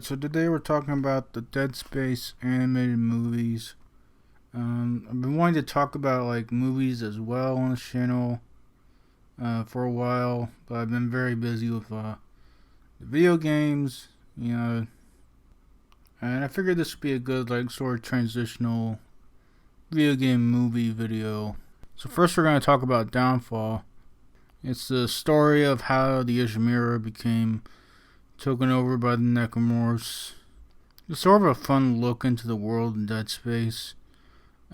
Alright, so today we're talking about the Dead Space animated movies. I've been wanting to talk about like movies as well on the channel for a while, but I've been very busy with the video games, and I figured this would be a good like sort of transitional video game movie video. So first we're going to talk about Downfall. It's the story of how the Ishimura became taken over by the Necromorphs. It's sort of a fun look into the world in Dead Space.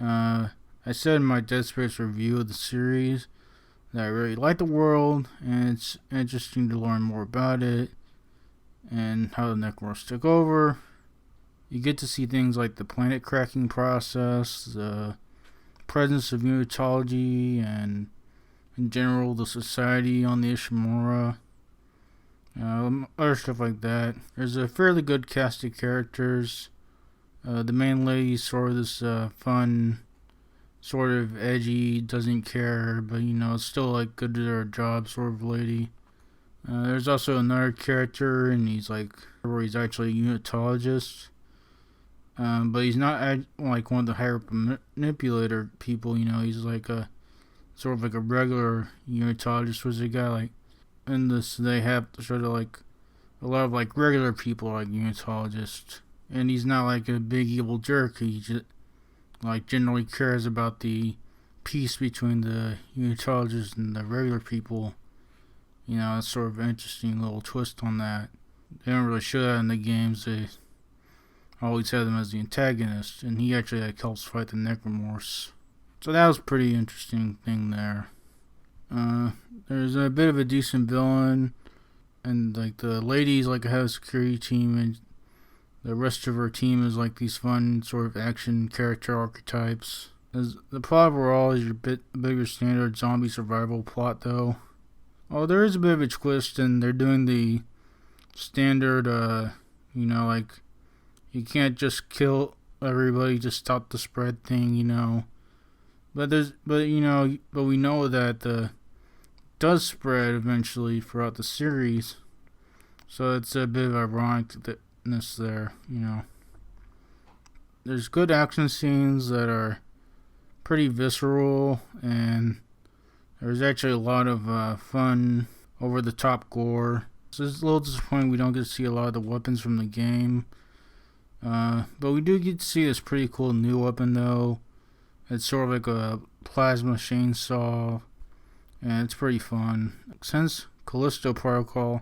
I said in my Dead Space review of the series that I really like the world, and it's interesting to learn more about it and how the Necromorphs took over. You get to see things like the planet cracking process, the presence of unitology, and in general the society on the Ishimura. Other stuff like that. There's a fairly good cast of characters. The main lady's sort of this fun, sort of edgy, doesn't care, but still like good at her job sort of lady. There's also another character, and he's actually a unitologist. But he's not like one of the higher manipulator people. He's like a sort of like a regular unitologist. Was a guy like. In this, they have sort of like a lot of like regular people like unitologists, and he's not like a big evil jerk. He just like generally cares about the peace between the unitologists and the regular people. It's sort of an interesting little twist on that. They don't really show that in the games. They always have them as the antagonist, and he actually like helps fight the Necromorphs. So that was a pretty interesting thing there. There's a bit of a decent villain, and like the lady's like a head of security team, and the rest of her team is like these fun sort of action character archetypes. As the plot overall is your bigger standard zombie survival plot though. Oh, there is a bit of a twist, and they're doing the standard, like you can't just kill everybody to stop the spread thing, But we know that does spread eventually throughout the series, so it's a bit of ironicness there. There's good action scenes that are pretty visceral, and there's actually a lot of fun, over the top gore. So it's a little disappointing we don't get to see a lot of the weapons from the game, but we do get to see this pretty cool new weapon though. It's sort of like a plasma chainsaw, and it's pretty fun. Since Callisto Protocol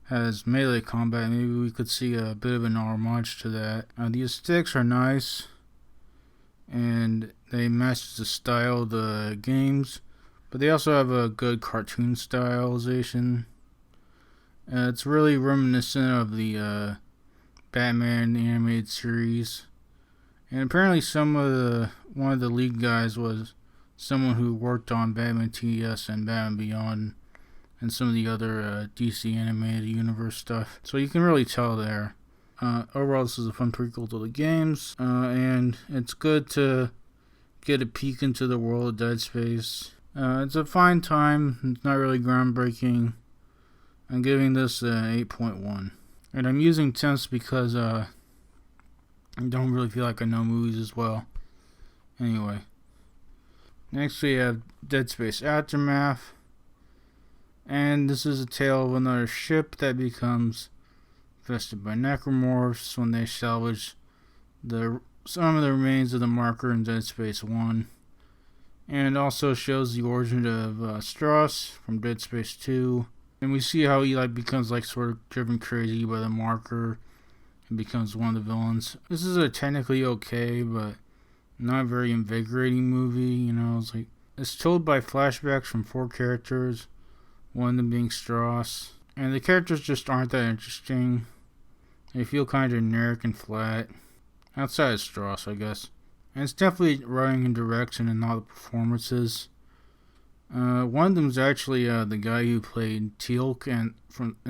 has melee combat, maybe we could see a bit of an homage to that. The aesthetics are nice, and they match the style of the games, but they also have a good cartoon stylization. It's really reminiscent of the Batman animated series. And apparently one of the lead guys was someone who worked on Batman TS and Batman Beyond and some of the other DC animated universe stuff. So you can really tell there. Overall, this is a fun prequel to the games, and it's good to get a peek into the world of Dead Space. It's a fine time. It's not really groundbreaking. I'm giving this an 8.1. And I'm using temps because I don't really feel like I know movies as well. Anyway. Next we have Dead Space Aftermath. And this is a tale of another ship that becomes infested by necromorphs when they salvage some of the remains of the marker in Dead Space 1. And it also shows the origin of Strauss from Dead Space 2. And we see how he becomes sort of driven crazy by the marker and becomes one of the villains. This is a technically okay, but not very invigorating movie. It's told by flashbacks from 4 characters, one of them being Strauss, and the characters just aren't that interesting. They feel kind of generic and flat, outside of Strauss, I guess. And it's definitely writing and direction and not the performances. One of them is actually the guy who played Teal'c in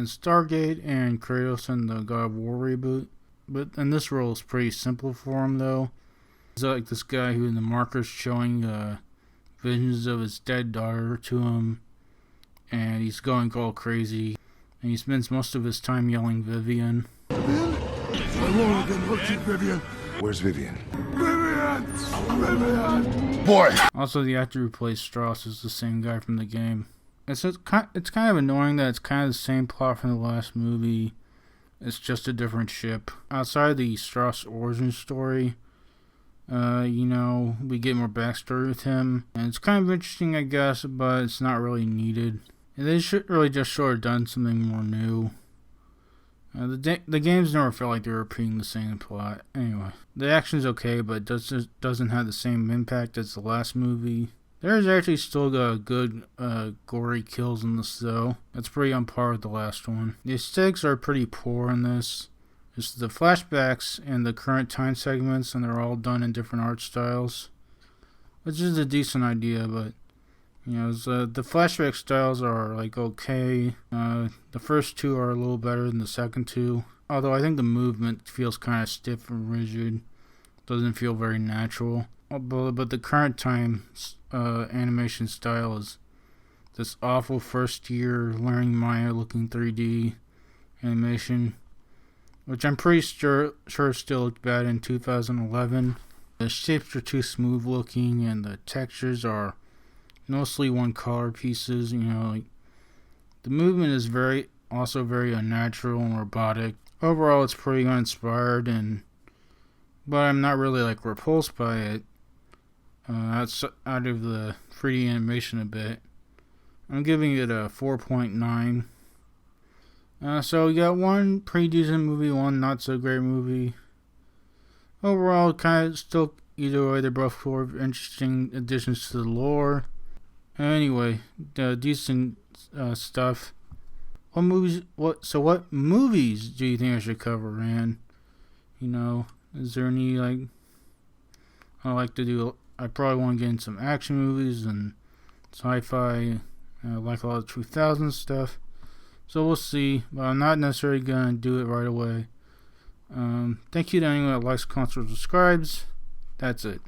Stargate and Kratos in the God of War reboot, but in this role it's pretty simple for him though. He's like this guy who in the marker's showing visions of his dead daughter to him, and he's going all crazy, and he spends most of his time yelling Vivian. I won't again hurt you, Vivian. Where's Vivian? Vivian! Vivian! Boy! Also, the actor who plays Strauss is the same guy from the game. It's kind of annoying that it's kind of the same plot from the last movie. It's just a different ship. Outside the Strauss origin story, we get more backstory with him. And it's kind of interesting, I guess, but it's not really needed. And they should really just should have done something more new. The games never felt like they were repeating the same plot. Anyway, the action's okay, but it doesn't have the same impact as the last movie. There's actually still good gory kills in this, though. It's pretty on par with the last one. The aesthetics are pretty poor in this. It's the flashbacks and the current time segments, and they're all done in different art styles, which is a decent idea, but the flashback styles are okay. The first two are a little better than the second two, although I think the movement feels kind of stiff and rigid. Doesn't feel very natural. But the current time animation style is this awful first year learning Maya looking 3D animation, which I'm pretty sure still looked bad in 2011. The shapes are too smooth looking and the textures are mostly one color pieces. The movement is also very unnatural and robotic. Overall, it's pretty uninspired, but I'm not really repulsed by it. Out of the 3D animation a bit. I'm giving it a 4.9. So we got one pretty decent movie, one not so great movie. Overall, kind of still either way, they're both interesting additions to the lore. Anyway, decent stuff. What movies do you think I should cover, man? Is there any I probably want to get into some action movies and sci-fi. I like a lot of 2000s stuff. So we'll see. But I'm not necessarily going to do it right away. Thank you to anyone that likes, comments, or subscribes. That's it.